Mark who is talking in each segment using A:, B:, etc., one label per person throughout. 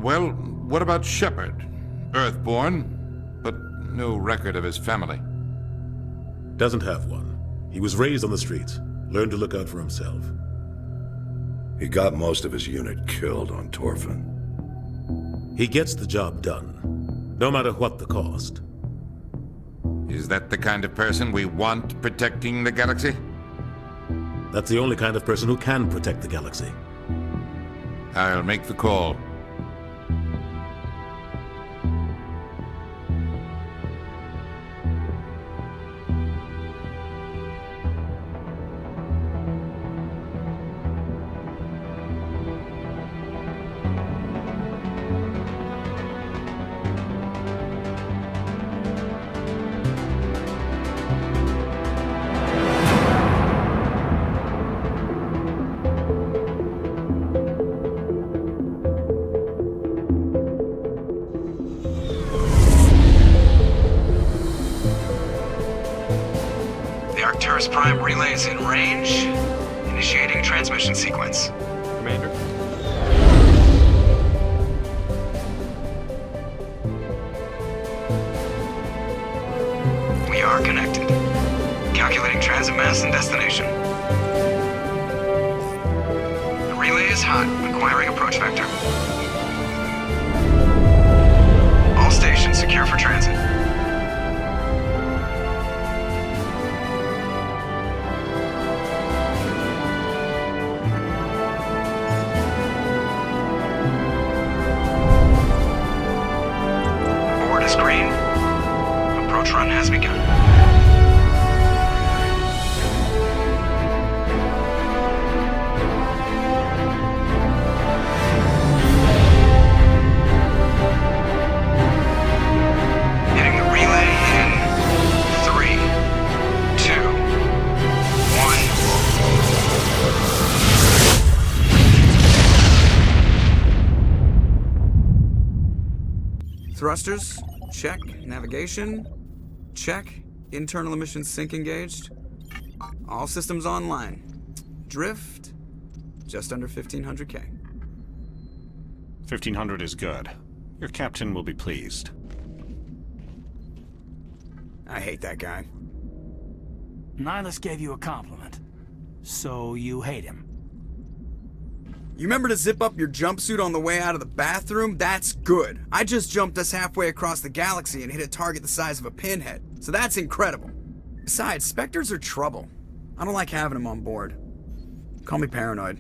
A: Well, what about Shepard? Earthborn, but no record of his family.
B: Doesn't have one. He was raised on the streets. Learned to look out for himself.
C: He got most of his unit killed on Torfin.
B: He gets the job done, no matter what the cost.
A: Is that the kind of person we want protecting the galaxy?
B: That's the only kind of person who can protect the galaxy.
A: I'll make the call.
D: Prime relay is in range. Initiating transmission sequence.
E: Commander?
D: We are connected. Calculating transit mass and destination. The relay is hot, acquiring approach vector. All stations secure for transit. Green. Approach run has begun. Hitting the relay in 3, 2, 1. Thrusters. Check. Navigation. Check. Internal emissions sync engaged. All systems online. Drift. Just under 1500K.
E: 1500 is good. Your captain will be pleased.
D: I hate that guy.
F: Nihilus gave you a compliment. So you hate him.
D: You remember to zip up your jumpsuit on the way out of the bathroom? That's good. I just jumped us halfway across the galaxy and hit a target the size of a pinhead. So that's incredible. Besides, Spectres are trouble. I don't like having them on board. Call me paranoid.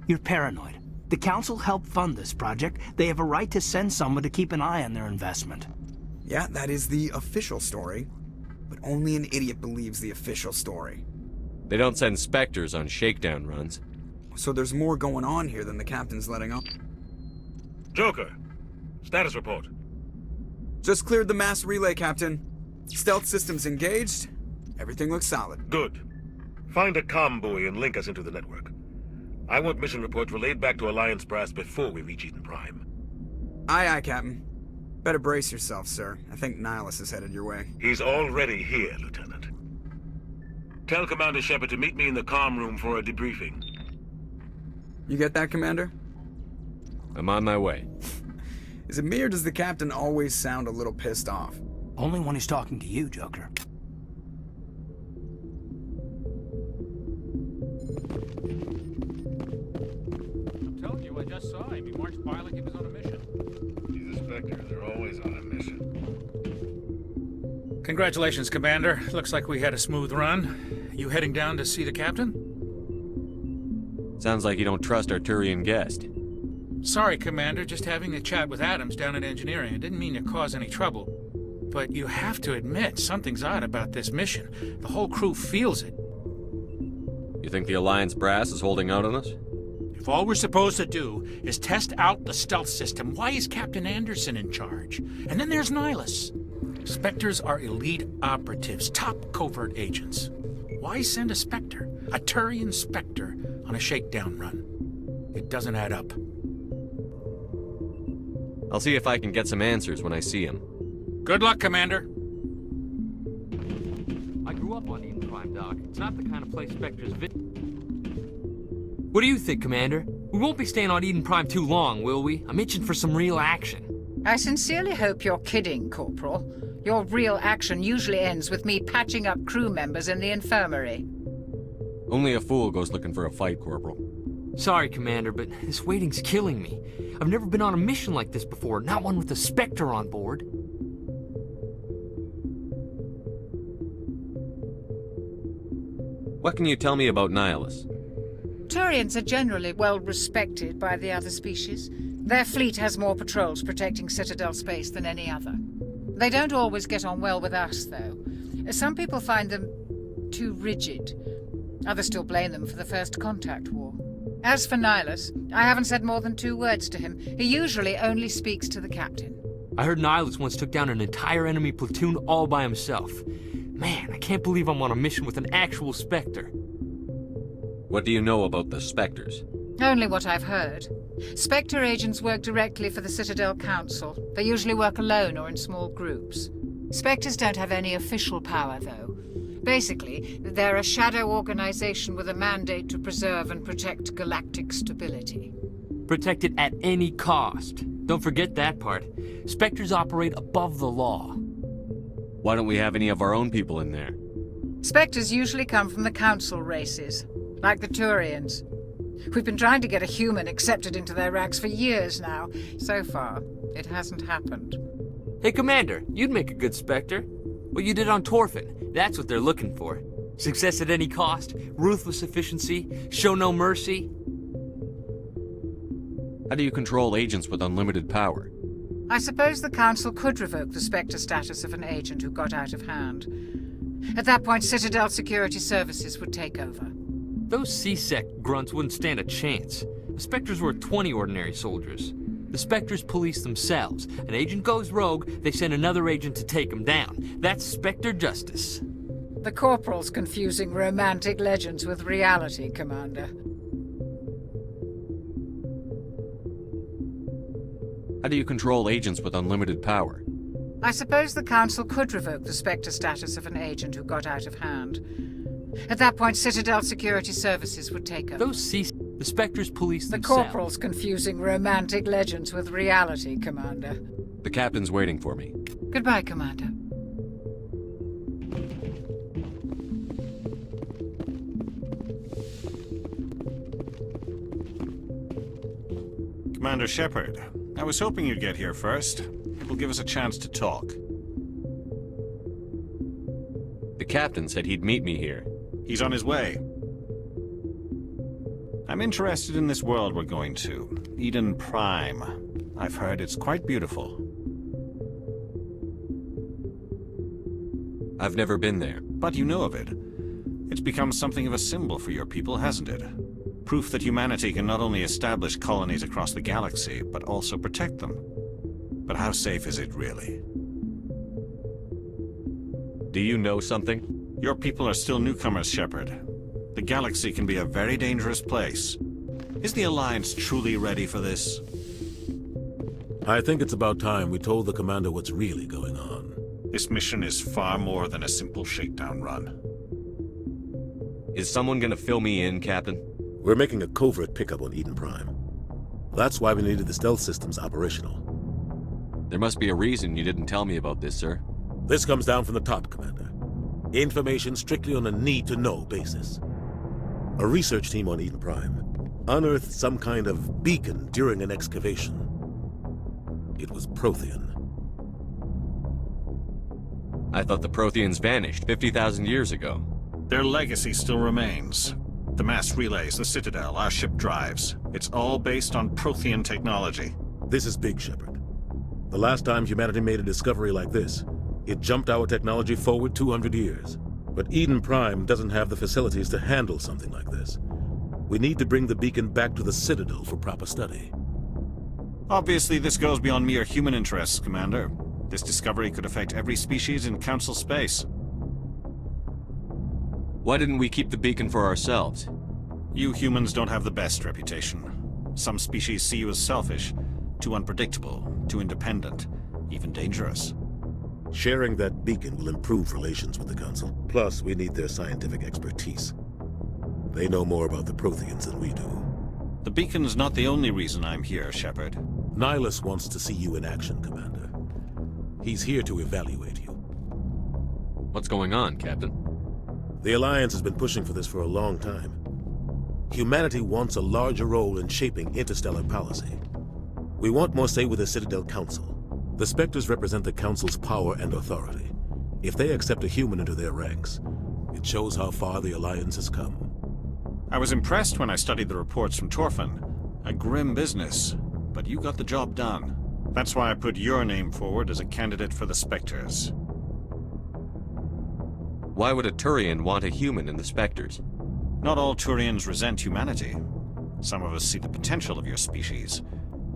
F: You're paranoid. The Council helped fund this project. They have a right to send someone to keep an eye on their investment.
D: Yeah, that is the official story. But only an idiot believes the official story.
G: They don't send Spectres on shakedown runs.
D: So there's more going on here than the captain's letting on.
H: Joker, status report.
D: Just cleared the mass relay, Captain. Stealth systems engaged. Everything looks solid.
H: Good. Find a comm buoy and link us into the network. I want mission reports relayed back to Alliance Brass before we reach Eden Prime.
D: Aye, aye, Captain. Better brace yourself, sir. I think Nihilus is headed your way.
H: He's already here, Lieutenant. Tell Commander Shepard to meet me in the comm room for a debriefing.
D: You get that, Commander?
G: I'm on my way.
D: Is it me or does the Captain always sound a little pissed off?
F: Only when he's talking to you, Joker.
I: I'm telling you, I just saw him. He marched by like he was on a mission.
C: He's a Spectre. They're always on a mission.
I: Congratulations, Commander. Looks like we had a smooth run. You heading down to see the Captain?
G: Sounds like you don't trust our Turian guest.
I: Sorry, Commander. Just having a chat with Adams down at Engineering. I didn't mean to cause any trouble. But you have to admit, something's odd about this mission. The whole crew feels it.
G: You think the Alliance brass is holding out on us?
I: If all we're supposed to do is test out the stealth system, why is Captain Anderson in charge? And then there's Nihilus. Spectres are elite operatives, top covert agents. Why send a Spectre, a Turian Spectre, on a shakedown run? It doesn't add up.
G: I'll see if I can get some answers when I see him.
I: Good luck, Commander.
J: I grew up on Eden Prime, Doc. It's not the kind of place Spectres visit.
G: What do you think, Commander?
J: We won't be staying on Eden Prime too long, will we? I'm itching for some real action.
K: I sincerely hope you're kidding, Corporal. Your real action usually ends with me patching up crew members in the infirmary.
G: Only a fool goes looking for a fight, Corporal.
J: Sorry, Commander, but this waiting's killing me. I've never been on a mission like this before, not one with a Spectre on board.
G: What can you tell me about Nihilus?
K: Turians are generally well respected by the other species. Their fleet has more patrols protecting Citadel space than any other. They don't always get on well with us, though. Some people find them too rigid. Others still blame them for the First Contact War. As for Nihilus, I haven't said more than 2 words to him. He usually only speaks to the captain.
J: I heard Nihilus once took down an entire enemy platoon all by himself. Man, I can't believe I'm on a mission with an actual Spectre.
G: What do you know about the Spectres?
K: Only what I've heard. Spectre agents work directly for the Citadel Council. They usually work alone or in small groups. Spectres don't have any official power, though. Basically, they're a shadow organization with a mandate to preserve and protect galactic stability.
J: Protect it at any cost. Don't forget that part. Spectres operate above the law.
G: Why don't we have any of our own people in there?
K: Spectres usually come from the Council races, like the Turians. We've been trying to get a human accepted into their ranks for years now. So far, it hasn't happened.
J: Hey, Commander, you'd make a good Spectre. What you did on Torfin, that's what they're looking for. Success at any cost, ruthless efficiency, show no mercy.
G: How do you control agents with unlimited power?
K: I suppose the Council could revoke the Spectre status of an agent who got out of hand. At that point, Citadel Security Services would take over.
J: Those C-Sec grunts wouldn't stand a chance. The Spectres were 20 ordinary soldiers. The Spectres police themselves. An agent goes rogue, they send another agent to take him down. That's Spectre justice.
K: The Corporal's confusing romantic legends with reality, Commander.
G: How do you control agents with unlimited power?
K: I suppose the Council could revoke the Spectre status of an agent who got out of hand. At that point, Citadel Security Services would take over.
J: The Spectres police
K: the
J: themselves.
K: Corporal's confusing romantic legends with reality, Commander.
G: The captain's waiting for me.
K: Goodbye, Commander.
E: Commander Shepard, I was hoping you'd get here first. It will give us a chance to talk.
G: The captain said he'd meet me here.
E: He's on his way. I'm interested in this world we're going to, Eden Prime. I've heard it's quite beautiful.
G: I've never been there.
E: But you know of it. It's become something of a symbol for your people, hasn't it? Proof that humanity can not only establish colonies across the galaxy, but also protect them. But how safe is it, really?
G: Do you know something?
E: Your people are still newcomers, Shepard. The galaxy can be a very dangerous place. Is the Alliance truly ready for this?
B: I think it's about time we told the Commander what's really going on.
E: This mission is far more than a simple shakedown run.
G: Is someone gonna fill me in, Captain?
B: We're making a covert pickup on Eden Prime. That's why we needed the stealth systems operational.
G: There must be a reason you didn't tell me about this, sir.
B: This comes down from the top, Commander. Information strictly on a need-to-know basis. A research team on Eden Prime unearthed some kind of beacon during an excavation. It was Prothean.
G: I thought the Protheans vanished 50,000 years ago.
E: Their legacy still remains. The mass relays, the Citadel, our ship drives. It's all based on Prothean technology.
B: This is big, Shepard. The last time humanity made a discovery like this, it jumped our technology forward 200 years. But Eden Prime doesn't have the facilities to handle something like this. We need to bring the beacon back to the Citadel for proper study.
E: Obviously, this goes beyond mere human interests, Commander. This discovery could affect every species in Council space.
G: Why didn't we keep the beacon for ourselves?
E: You humans don't have the best reputation. Some species see you as selfish, too unpredictable, too independent, even dangerous.
B: Sharing that beacon will improve relations with the Council. Plus, we need their scientific expertise. They know more about the Protheans than we do.
E: The beacon's not the only reason I'm here, Shepard.
B: Nihilus wants to see you in action, Commander. He's here to evaluate you.
G: What's going on, Captain?
B: The Alliance has been pushing for this for a long time. Humanity wants a larger role in shaping interstellar policy. We want more say with the Citadel Council. The Spectres represent the Council's power and authority. If they accept a human into their ranks, it shows how far the Alliance has come.
E: I was impressed when I studied the reports from Torfin. A grim business, but you got the job done. That's why I put your name forward as a candidate for the Spectres.
G: Why would a Turian want a human in the Spectres?
E: Not all Turians resent humanity. Some of us see the potential of your species.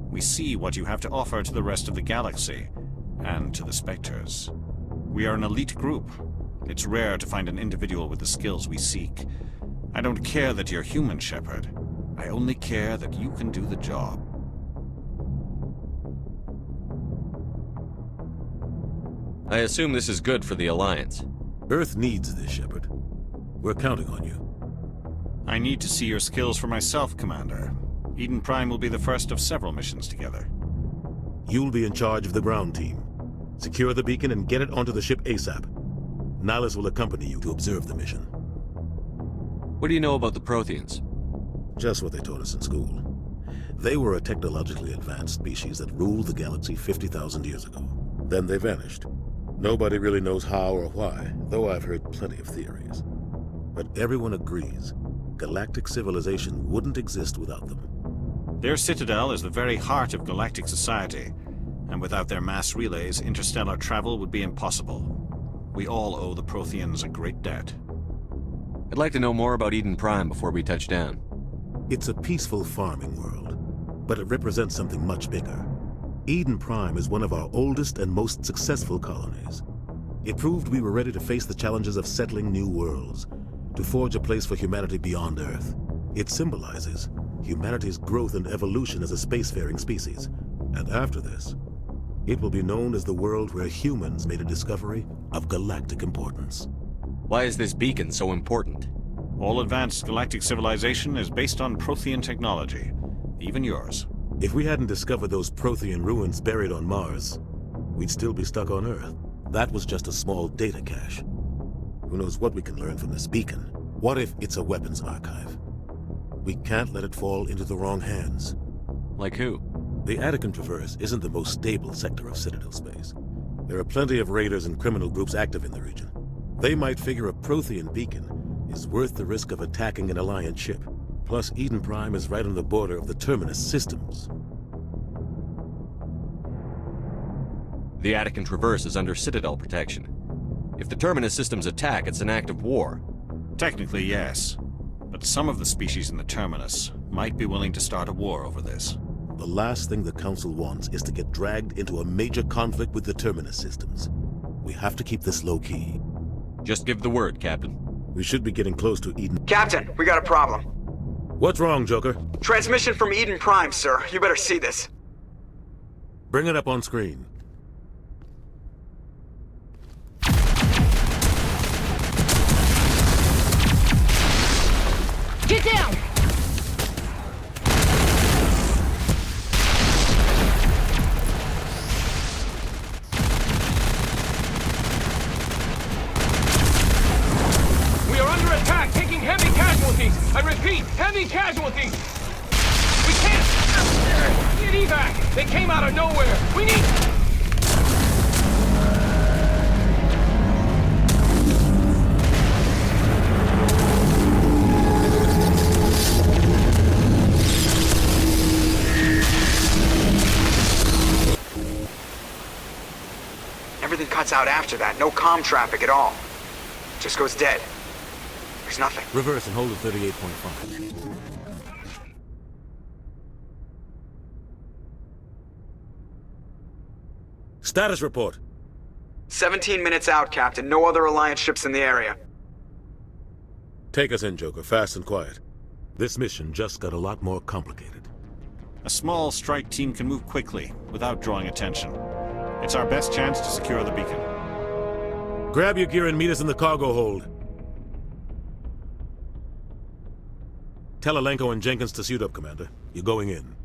E: We see what you have to offer to the rest of the galaxy, and to the Spectres. We are an elite group. It's rare to find an individual with the skills we seek. I don't care that you're human, Shepard. I only care that you can do the job.
G: I assume this is good for the Alliance.
B: Earth needs this, Shepard. We're counting on you.
E: I need to see your skills for myself, Commander. Eden Prime will be the first of several missions together.
B: You'll be in charge of the ground team. Secure the beacon and get it onto the ship ASAP. Nihilus will accompany you to observe the mission.
G: What do you know about the Protheans?
B: Just what they taught us in school. They were a technologically advanced species that ruled the galaxy 50,000 years ago. Then they vanished. Nobody really knows how or why, though I've heard plenty of theories. But everyone agrees, galactic civilization wouldn't exist without them.
E: Their citadel is the very heart of galactic society, and without their mass relays, interstellar travel would be impossible. We all owe the Protheans a great debt.
G: I'd like to know more about Eden Prime before we touch down.
B: It's a peaceful farming world, but it represents something much bigger. Eden Prime is one of our oldest and most successful colonies. It proved we were ready to face the challenges of settling new worlds, to forge a place for humanity beyond Earth. It symbolizes humanity's growth and evolution as a spacefaring species. And after this, it will be known as the world where humans made a discovery of galactic importance.
G: Why is this beacon so important?
E: All advanced galactic civilization is based on Prothean technology, even yours.
B: If we hadn't discovered those Prothean ruins buried on Mars, we'd still be stuck on Earth. That was just a small data cache. Who knows what we can learn from this beacon? What if it's a weapons archive? We can't let it fall into the wrong hands.
G: Like who?
B: The Attican Traverse isn't the most stable sector of Citadel space. There are plenty of raiders and criminal groups active in the region. They might figure a Prothean beacon is worth the risk of attacking an Alliance ship. Plus, Eden Prime is right on the border of the Terminus systems.
G: The Attican Traverse is under Citadel protection. If the Terminus systems attack, it's an act of war.
E: Technically, yes. But some of the species in the Terminus might be willing to start a war over this.
B: The last thing the Council wants is to get dragged into a major conflict with the Terminus systems. We have to keep this low-key.
G: Just give the word, Captain.
B: We should be getting close to Eden.
D: Captain, we got a problem.
B: What's wrong, Joker?
D: Transmission from Eden Prime, sir. You better see this.
B: Bring it up on screen.
K: Get down!
L: We are under attack, taking heavy casualties. I repeat, heavy casualties. We can't get evac. They came out of nowhere. We need...
D: Everything cuts out after that. No comm traffic at all. Just goes dead. There's nothing.
B: Reverse and hold at 38.5. Status report.
D: 17 minutes out, Captain. No other Alliance ships in the area.
B: Take us in, Joker, fast and quiet. This mission just got a lot more complicated.
E: A small strike team can move quickly, without drawing attention. It's our best chance to secure the beacon.
B: Grab your gear and meet us in the cargo hold. Tell Alenko and Jenkins to suit up, Commander. You're going in.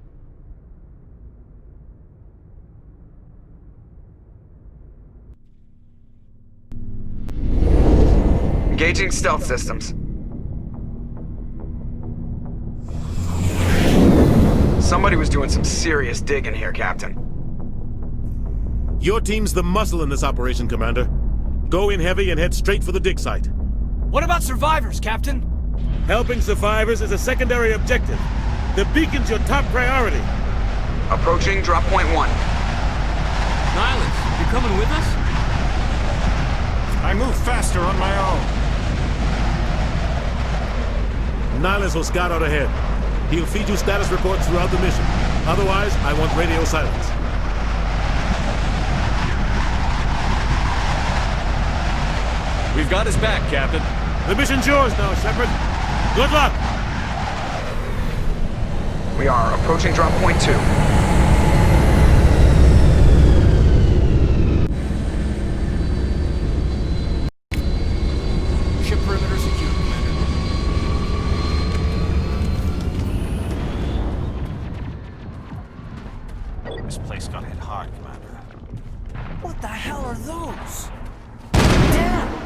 D: Engaging stealth systems. Somebody was doing some serious digging here, Captain.
B: Your team's the muscle in this operation, Commander. Go in heavy and head straight for the dig site.
F: What about survivors, Captain?
B: Helping survivors is a secondary objective. The beacon's your top priority.
D: Approaching drop point 1.
J: Nihilus, you coming with us?
E: I move faster on my own.
B: Nihilus will scout out ahead. He'll feed you status reports throughout the mission. Otherwise, I want radio silence.
G: We've got his back, Captain.
B: The mission's yours now, Shepard. Good luck!
D: We are approaching drop point 2.
F: Ship perimeter secure, Commander.
E: This place got hit hard, Commander.
F: What the hell are those? Damn!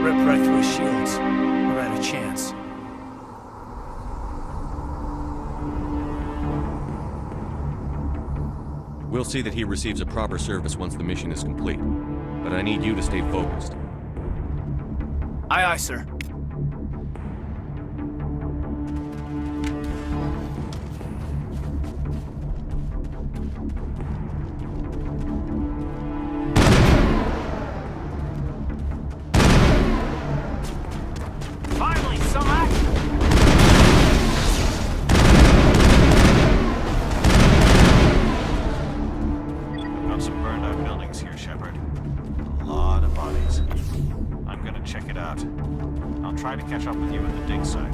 F: Ripped right through his shields. Never had a chance.
G: We'll see that he receives a proper service once the mission is complete. But I need you to stay focused.
F: Aye, aye, sir. Finally, some action!
E: Got some burned out buildings here, Shepard. A lot of bodies. I'm gonna check it out. I'll try to catch up with you at the dig site.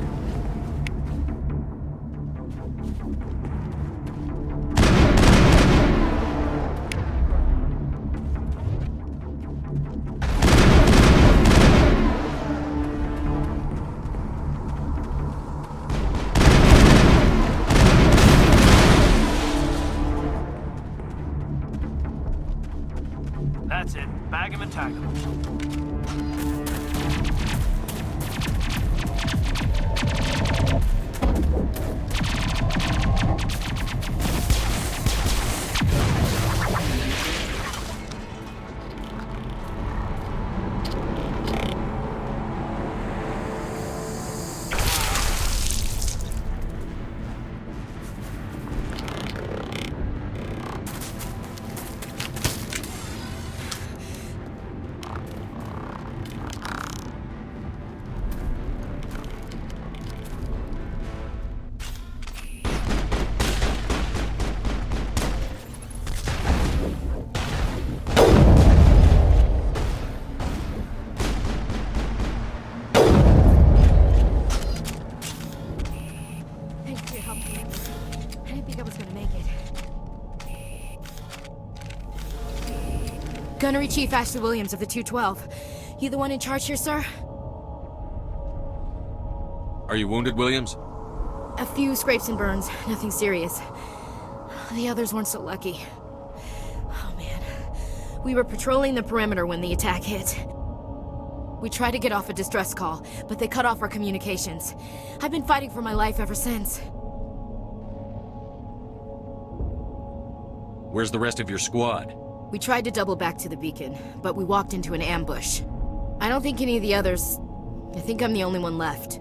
F: That's it. Bag him and tag him.
M: Gunnery Chief Ashley Williams of the 212. You the one in charge here, sir?
G: Are you wounded, Williams?
M: A few scrapes and burns, nothing serious. The others weren't so lucky. Oh man. We were patrolling the perimeter when the attack hit. We tried to get off a distress call, but they cut off our communications. I've been fighting for my life ever since.
G: Where's the rest of your squad?
M: We tried to double back to the beacon, but we walked into an ambush. I don't think any of the others... I think I'm the only one left.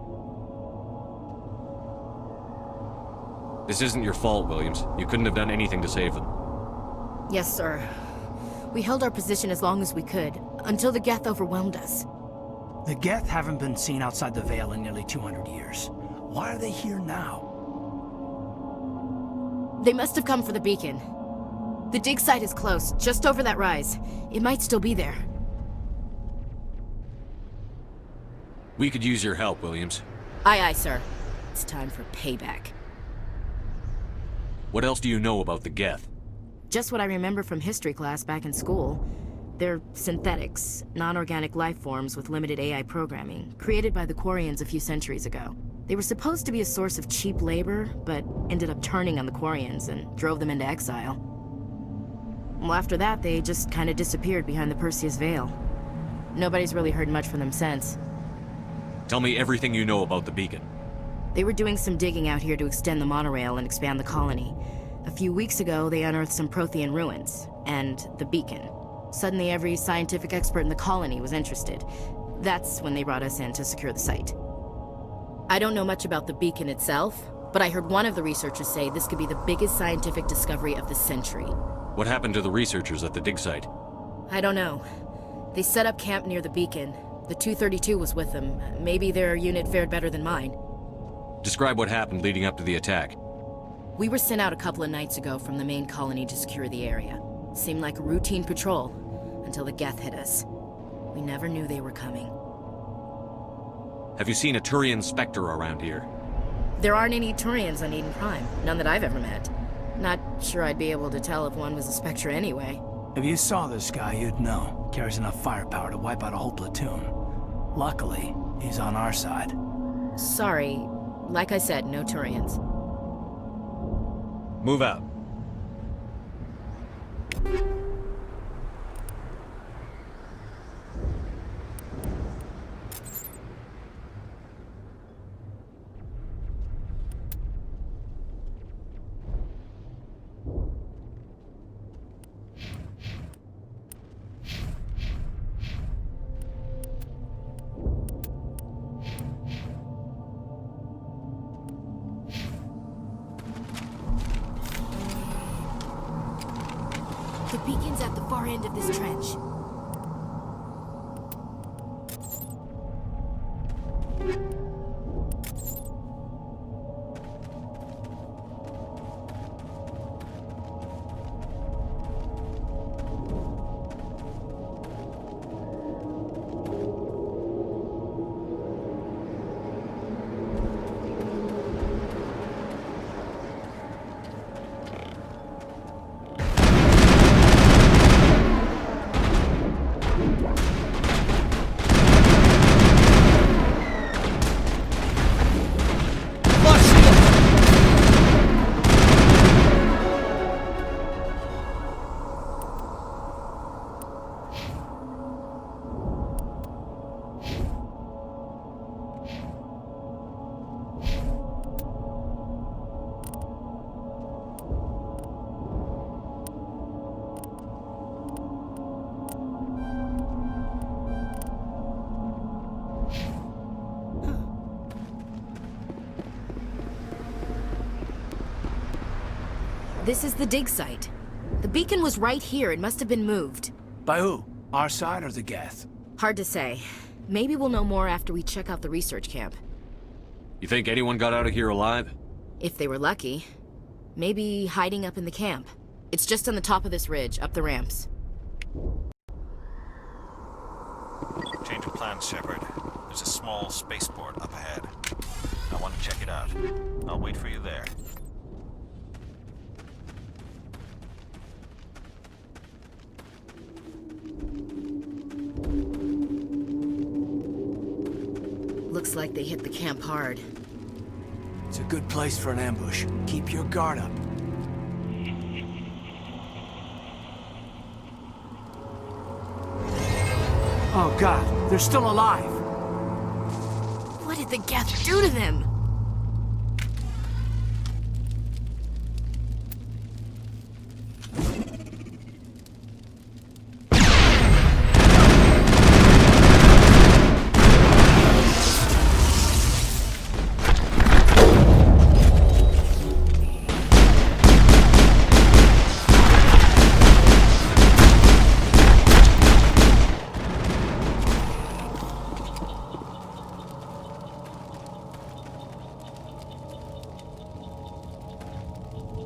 G: This isn't your fault, Williams. You couldn't have done anything to save them.
M: Yes, sir. We held our position as long as we could, until the Geth overwhelmed us.
F: The Geth haven't been seen outside the Veil in nearly 200 years. Why are they here now?
M: They must have come for the beacon. The dig site is close, just over that rise. It might still be there.
G: We could use your help, Williams.
M: Aye, aye, sir. It's time for payback.
G: What else do you know about the Geth?
M: Just what I remember from history class back in school. They're synthetics, non-organic life forms with limited AI programming, created by the Quarians a few centuries ago. They were supposed to be a source of cheap labor, but ended up turning on the Quarians and drove them into exile. Well, after that, they just kind of disappeared behind the Perseus Veil. Nobody's really heard much from them since.
G: Tell me everything you know about the beacon.
M: They were doing some digging out here to extend the monorail and expand the colony. A few weeks ago, they unearthed some Prothean ruins, and the beacon. Suddenly, every scientific expert in the colony was interested. That's when they brought us in to secure the site. I don't know much about the beacon itself, but I heard one of the researchers say this could be the biggest scientific discovery of the century.
G: What happened to the researchers at the dig site?
M: I don't know. They set up camp near the beacon. The 232 was with them. Maybe their unit fared better than mine.
G: Describe what happened leading up to the attack.
M: We were sent out a couple of nights ago from the main colony to secure the area. Seemed like a routine patrol, until the Geth hit us. We never knew they were coming.
G: Have you seen a Turian Spectre around here?
M: There aren't any Turians on Eden Prime. None that I've ever met. Not sure I'd be able to tell if one was a Spectre anyway.
F: If you saw this guy, you'd know. Carries enough firepower to wipe out a whole platoon. Luckily, he's on our side.
M: Sorry. Like I said, no Turians.
G: Move out.
M: The beacon's at the far end of this trench. This is the dig site. The beacon was right here. It must have been moved.
F: By who? Our side or the Geth?
M: Hard to say. Maybe we'll know more after we check out the research camp.
G: You think anyone got out of here alive?
M: If they were lucky. Maybe hiding up in the camp. It's just on the top of this ridge, up the ramps.
E: Change of plans, Shepard. There's a small spaceport up ahead. I want to check it out. I'll wait for you there.
M: Looks like they hit the camp hard.
F: It's a good place for an ambush. Keep your guard up. Oh god, they're still alive!
M: What did the Geth do to them?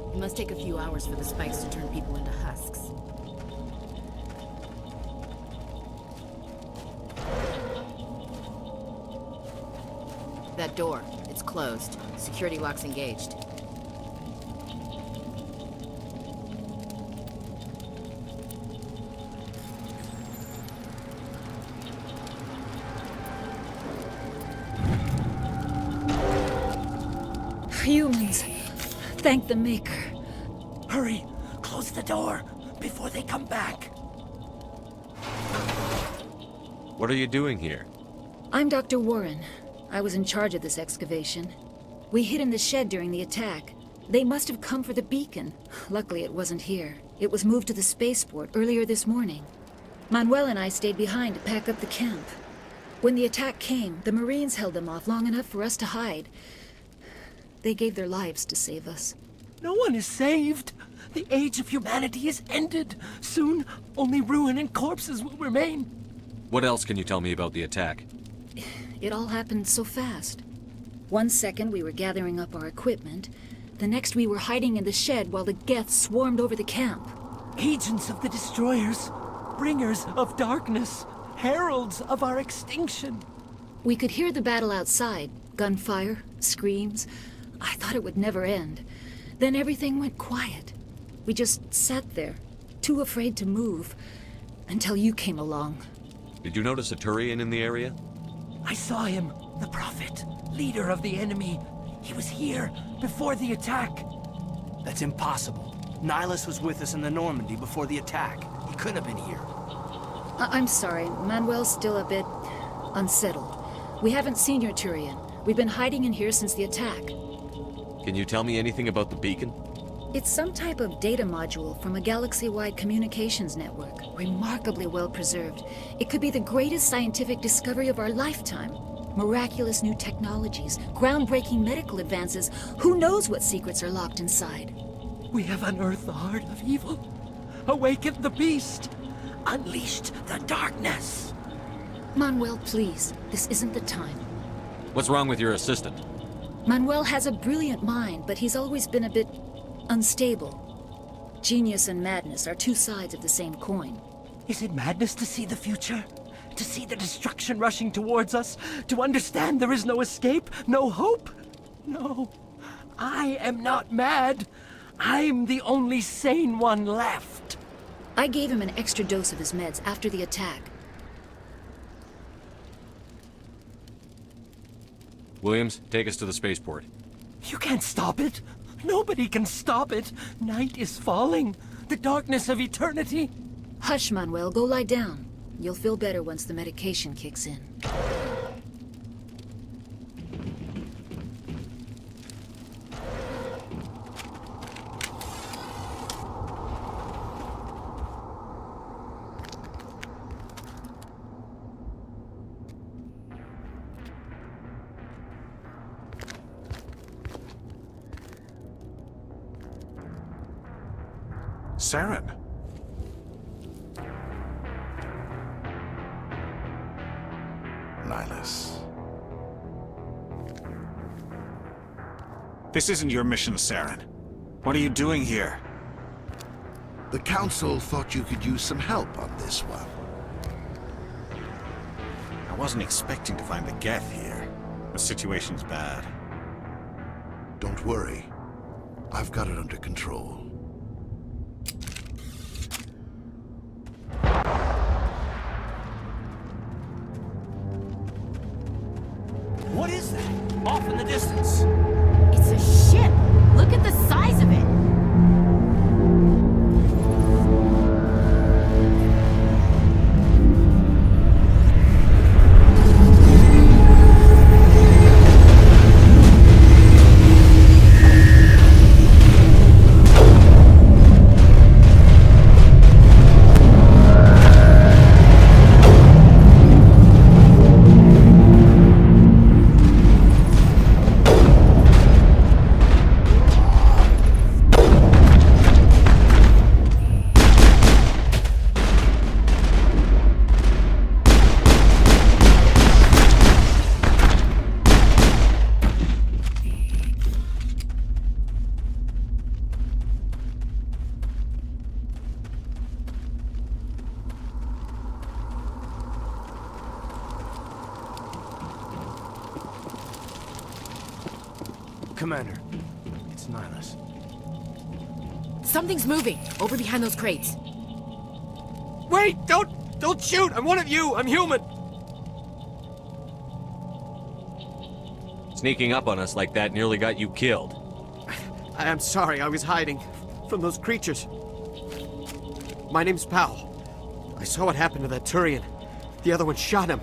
M: It must take a few hours for the spikes to turn people into husks. That door, it's closed. Security lock's engaged.
K: Humans. Thank the Maker.
F: Hurry! Close the door before they come back.
G: What are you doing here?
N: I'm Dr. Warren. I was in charge of this excavation. We hid in the shed during the attack. They must have come for the beacon. Luckily, it wasn't here. It was moved to the spaceport earlier this morning. Manuel and I stayed behind to pack up the camp. When the attack came, the Marines held them off long enough for us to hide. They gave their lives to save us.
F: No one is saved. The age of humanity is ended. Soon, only ruin and corpses will remain.
G: What else can you tell me about the attack?
N: It all happened so fast. 1 second we were gathering up our equipment. The next we were hiding in the shed while the Geth swarmed over the camp.
F: Agents of the destroyers, bringers of darkness, heralds of our extinction.
N: We could hear the battle outside. Gunfire, screams. I thought it would never end. Then everything went quiet. We just sat there, too afraid to move, until you came along.
G: Did you notice a Turian in the area?
F: I saw him, the Prophet, leader of the enemy. He was here before the attack. That's impossible. Nihilus was with us in the Normandy before the attack. He couldn't have been here.
N: I'm sorry, Manuel's still a bit unsettled. We haven't seen your Turian. We've been hiding in here since the attack.
G: Can you tell me anything about the beacon?
N: It's some type of data module from a galaxy-wide communications network. Remarkably well preserved. It could be the greatest scientific discovery of our lifetime. Miraculous new technologies, groundbreaking medical advances. Who knows what secrets are locked inside?
F: We have unearthed the heart of evil, awakened the beast, unleashed the darkness.
N: Manuel, please. This isn't the time.
G: What's wrong with your assistant?
N: Manuel has a brilliant mind, but he's always been a bit unstable. Genius and madness are two sides of the same coin.
F: Is it madness to see the future? To see the destruction rushing towards us? To understand there is no escape? No hope? No. I am not mad. I'm the only sane one left.
N: I gave him an extra dose of his meds after the attack.
G: Williams, take us to the spaceport.
F: You can't stop it. Nobody can stop it. Night is falling. The darkness of eternity.
N: Hush, Manuel. Go lie down. You'll feel better once the medication kicks in.
I: Saren.
O: Nihilus.
I: This isn't your mission, Saren. What are you doing here?
O: The Council thought you could use some help on this one.
E: I wasn't expecting to find the Geth here. The situation's bad.
O: Don't worry. I've got it under control.
F: What Off in the distance.
M: It's a ship. Look at the size of it.
F: Commander, it's Nihilus.
M: Something's moving over behind those crates.
F: Wait! Don't shoot! I'm one of you! I'm human!
G: Sneaking up on us like that nearly got you killed.
F: I'm sorry, I was hiding from those creatures. My name's Powell. I saw what happened to that Turian. The other one shot him.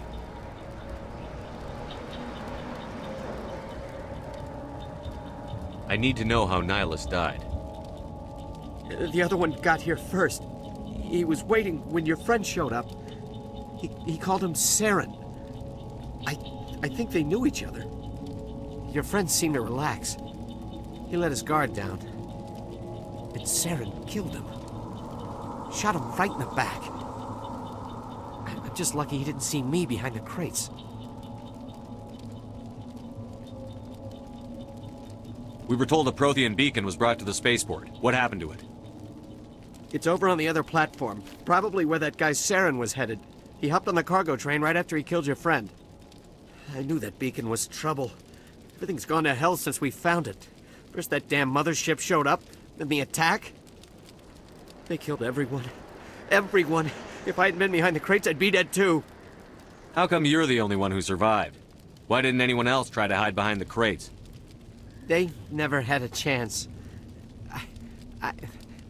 G: I need to know how Nihilus died.
F: The other one got here first. He was waiting when your friend showed up. He called him Saren. I think they knew each other. Your friend seemed to relax. He let his guard down. And Saren killed him. Shot him right in the back. I'm just lucky he didn't see me behind the crates.
G: We were told a Prothean beacon was brought to the spaceport. What happened to it?
F: It's over on the other platform. Probably where that guy Saren was headed. He hopped on the cargo train right after he killed your friend. I knew that beacon was trouble. Everything's gone to hell since we found it. First that damn mothership showed up, then the attack. They killed everyone. Everyone. If I hadn't been behind the crates, I'd be dead too.
G: How come you're the only one who survived? Why didn't anyone else try to hide behind the crates?
F: They never had a chance.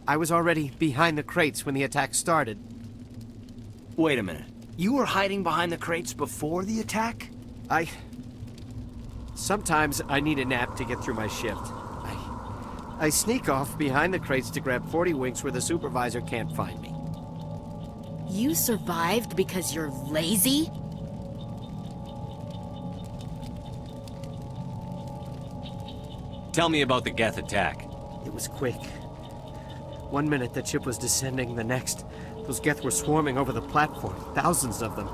F: I was already behind the crates when the attack started.
P: Wait a minute. You were hiding behind the crates before the attack?
F: Sometimes I need a nap to get through my shift. I sneak off behind the crates to grab 40 winks where the supervisor can't find me.
M: You survived because you're lazy?
G: Tell me about the Geth attack.
F: It was quick. 1 minute the ship was descending, the next, those Geth were swarming over the platform, thousands of them.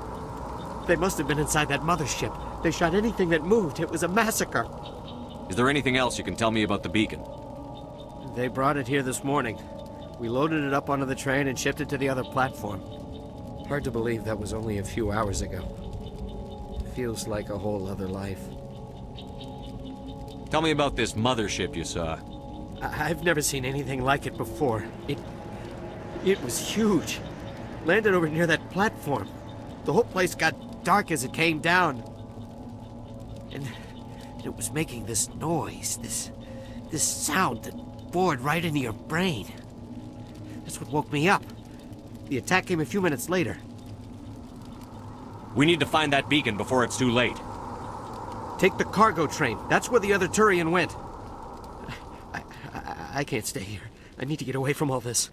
F: They must have been inside that mothership. They shot anything that moved. It was a massacre.
G: Is there anything else you can tell me about the beacon?
F: They brought it here this morning. We loaded it up onto the train and shipped it to the other platform. Hard to believe that was only a few hours ago. Feels like a whole other life.
G: Tell me about this mothership you saw.
F: I've never seen anything like it before. It was huge. Landed over near that platform. The whole place got dark as it came down. And it was making this noise, this sound that bored right into your brain. That's what woke me up. The attack came a few minutes later.
G: We need to find that beacon before it's too late.
F: Take the cargo train. That's where the other Turian went. I can't stay here. I need to get away from all this.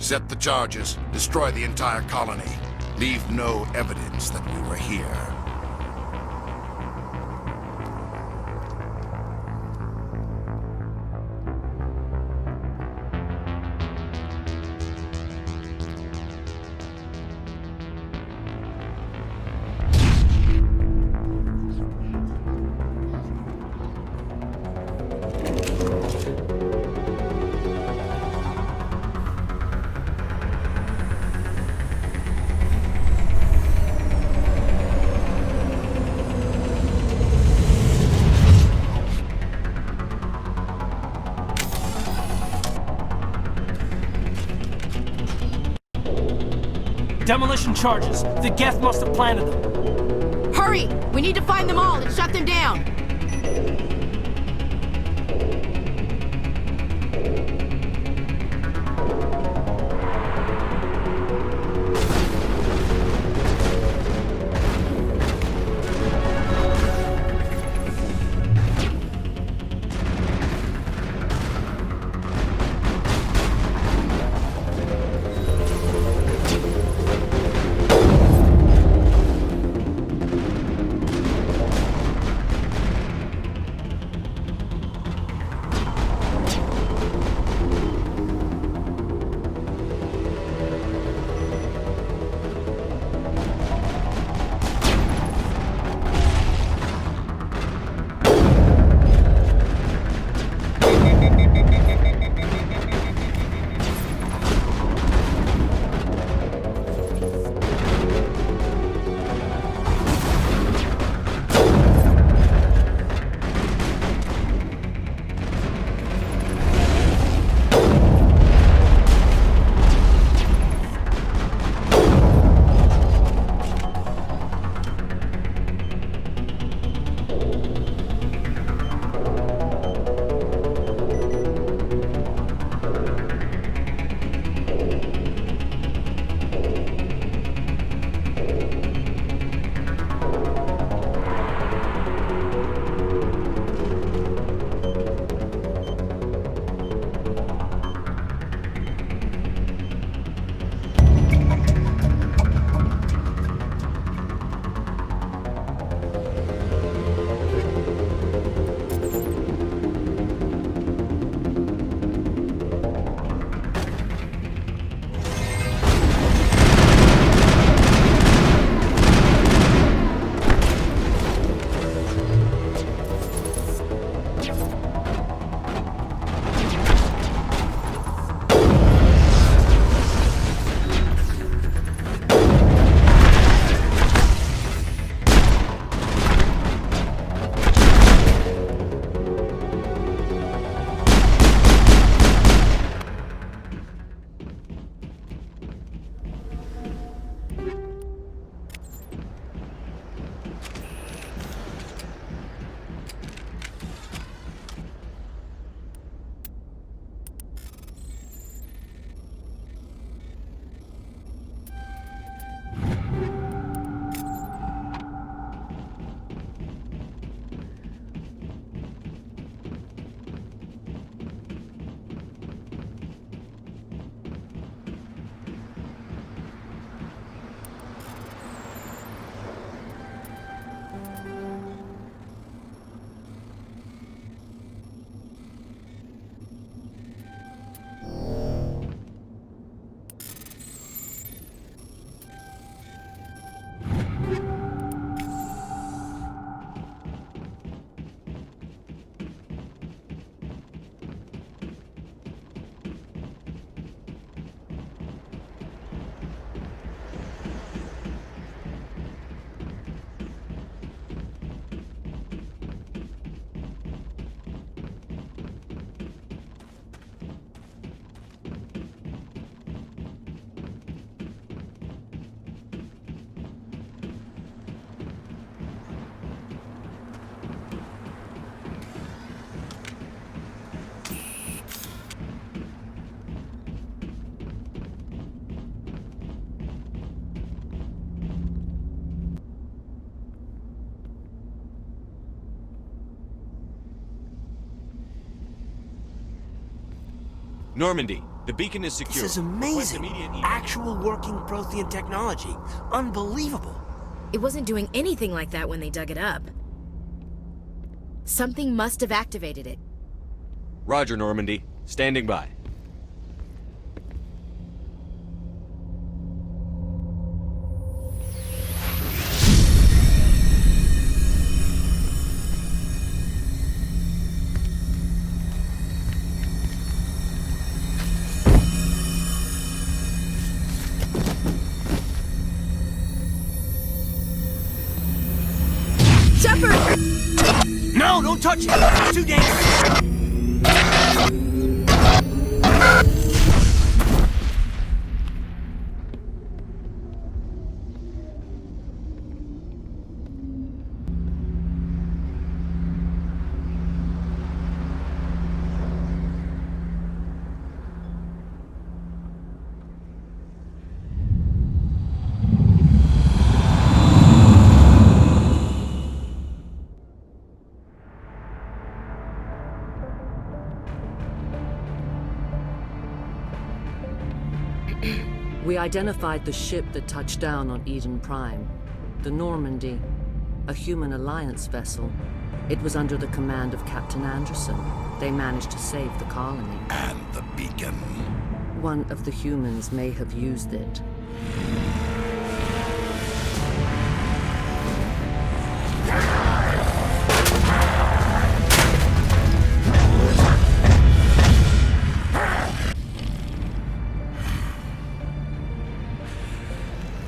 O: Set the charges, destroy the entire colony. Leave no evidence that we were here.
F: Demolition charges. The Geth must have planted them.
M: Hurry! We need to find them all and shut them down!
G: Normandy, The beacon is secure.
P: This is amazing. Actual working Prothean technology. Unbelievable.
M: It wasn't doing anything like that when they dug it up. Something must have activated it.
G: Roger, Normandy. Standing by.
M: Shepard!
P: No, don't touch it! It's too dangerous!
F: We identified the ship that touched down on Eden Prime. The Normandy, a human alliance vessel. It was under the command of Captain Anderson. They managed to save the colony.
O: And the beacon.
F: One of the humans may have used it.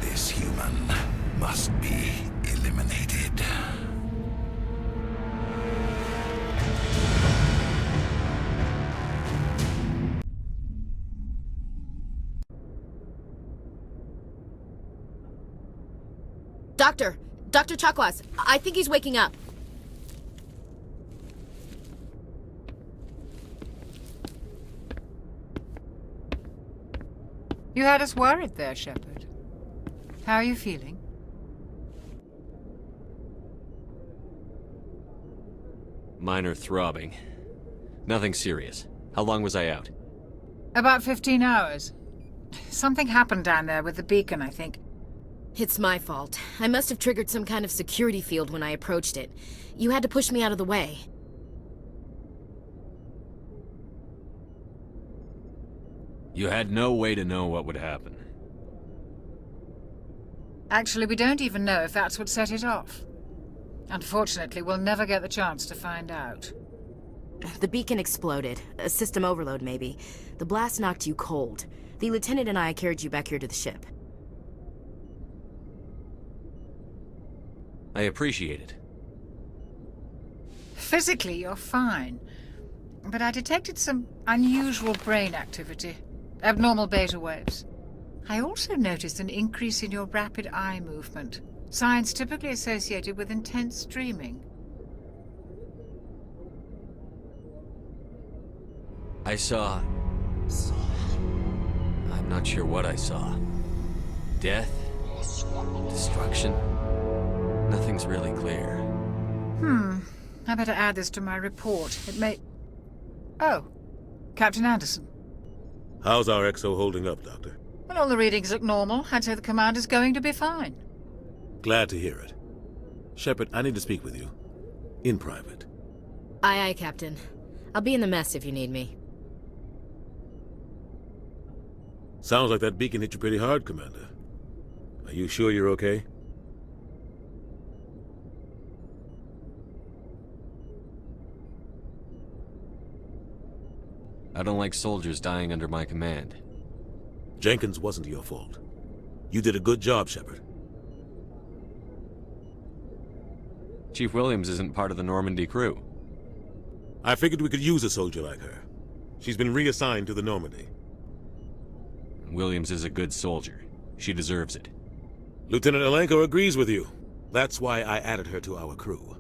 O: This human must be eliminated.
M: Dr. Chakwas, I think he's waking up.
K: You had us worried there, Shepard. How are you feeling?
G: Minor throbbing. Nothing serious. How long was I out?
K: About 15 hours. Something happened down there with the beacon, I think.
M: It's my fault. I must have triggered some kind of security field when I approached it. You had to push me out of the way.
G: You had no way to know what would happen.
K: Actually, we don't even know if that's what set it off. Unfortunately, we'll never get the chance to find out.
M: The beacon exploded. A system overload, maybe. The blast knocked you cold. The lieutenant and I carried you back here to the ship.
G: I appreciate it.
K: Physically, you're fine. But I detected some unusual brain activity. Abnormal beta waves. I also noticed an increase in your rapid eye movement. Signs typically associated with intense dreaming.
G: I saw... I'm not sure what I saw. Death? Destruction? Nothing's really clear.
K: I better add this to my report. It may... Oh, Captain Anderson.
B: How's our XO holding up, Doctor?
K: Well, all the readings look normal. I'd say the commander's going to be fine.
B: Glad to hear it. Shepard, I need to speak with you. In private.
M: Aye, Captain. I'll be in the mess if you need me.
B: Sounds like that beacon hit you pretty hard, Commander. Are you sure you're okay?
G: I don't like soldiers dying under my command.
B: Jenkins wasn't your fault. You did a good job, Shepard.
G: Chief Williams isn't part of the Normandy crew.
B: I figured we could use a soldier like her. She's been reassigned to the Normandy.
G: Williams is a good soldier. She deserves it.
B: Lieutenant Alenko agrees with you. That's why I added her to our crew.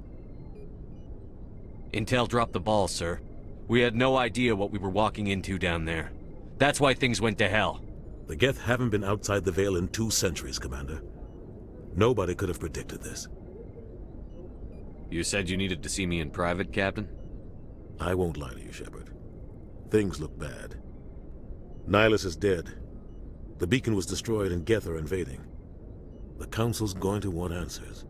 G: Intel dropped the ball, sir. We had no idea what we were walking into down there. That's why things went to hell.
B: The Geth haven't been outside the Veil in 2 centuries, Commander. Nobody could have predicted this.
G: You said you needed to see me in private, Captain?
B: I won't lie to you, Shepard. Things look bad. Nihilus is dead. The beacon was destroyed and Geth are invading. The Council's going to want answers.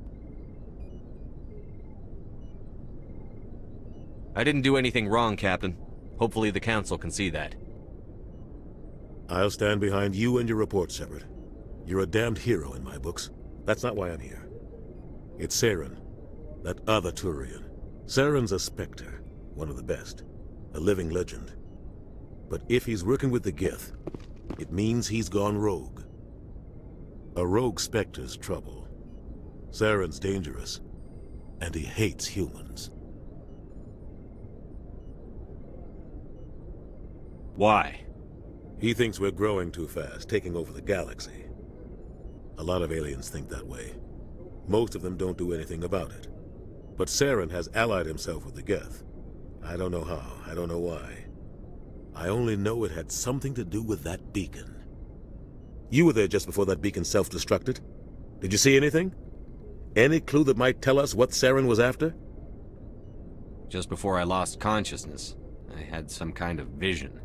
G: I didn't do anything wrong, Captain. Hopefully the Council can see that.
B: I'll stand behind you and your report, Shepard. You're a damned hero in my books. That's not why I'm here. It's Saren, that other Turian. Saren's a Spectre, one of the best. A living legend. But if he's working with the Geth, it means he's gone rogue. A rogue Spectre's trouble. Saren's dangerous, and he hates humans.
G: Why?
B: He thinks we're growing too fast, taking over the galaxy. A lot of aliens think that way. Most of them don't do anything about it. But Saren has allied himself with the Geth. I don't know how, I don't know why. I only know it had something to do with that beacon. You were there just before that beacon self-destructed. Did you see anything? Any clue that might tell us what Saren was after?
G: Just before I lost consciousness, I had some kind of vision.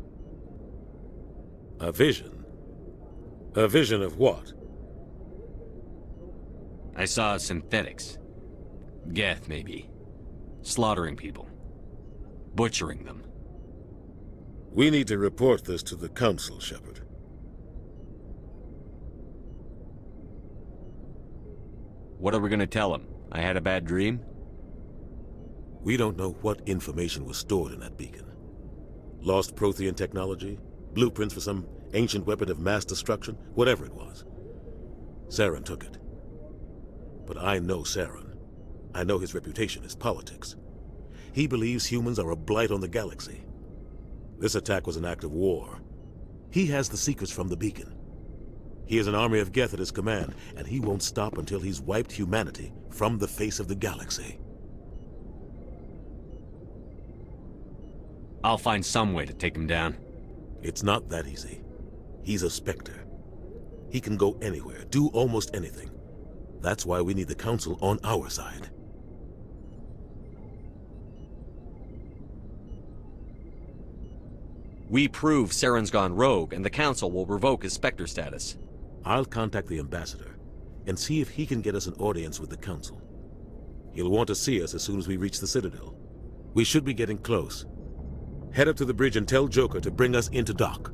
B: A vision? A vision of what?
G: I saw synthetics. Geth, maybe. Slaughtering people. Butchering them.
B: We need to report this to the Council, Shepard.
G: What are we gonna tell them? I had a bad dream?
B: We don't know what information was stored in that beacon. Lost Prothean technology? Blueprints for some ancient weapon of mass destruction? Whatever it was. Saren took it. But I know Saren. I know his reputation is politics. He believes humans are a blight on the galaxy. This attack was an act of war. He has the secrets from the beacon. He has an army of Geth at his command, and he won't stop until he's wiped humanity from the face of the galaxy.
G: I'll find some way to take him down.
B: It's not that easy. He's a Spectre. He can go anywhere, do almost anything. That's why we need the Council on our side.
G: We prove Saren's gone rogue, and the Council will revoke his Spectre status.
B: I'll contact the Ambassador and see if he can get us an audience with the Council. He'll want to see us as soon as we reach the Citadel. We should be getting close. Head up to the bridge and tell Joker to bring us into dock.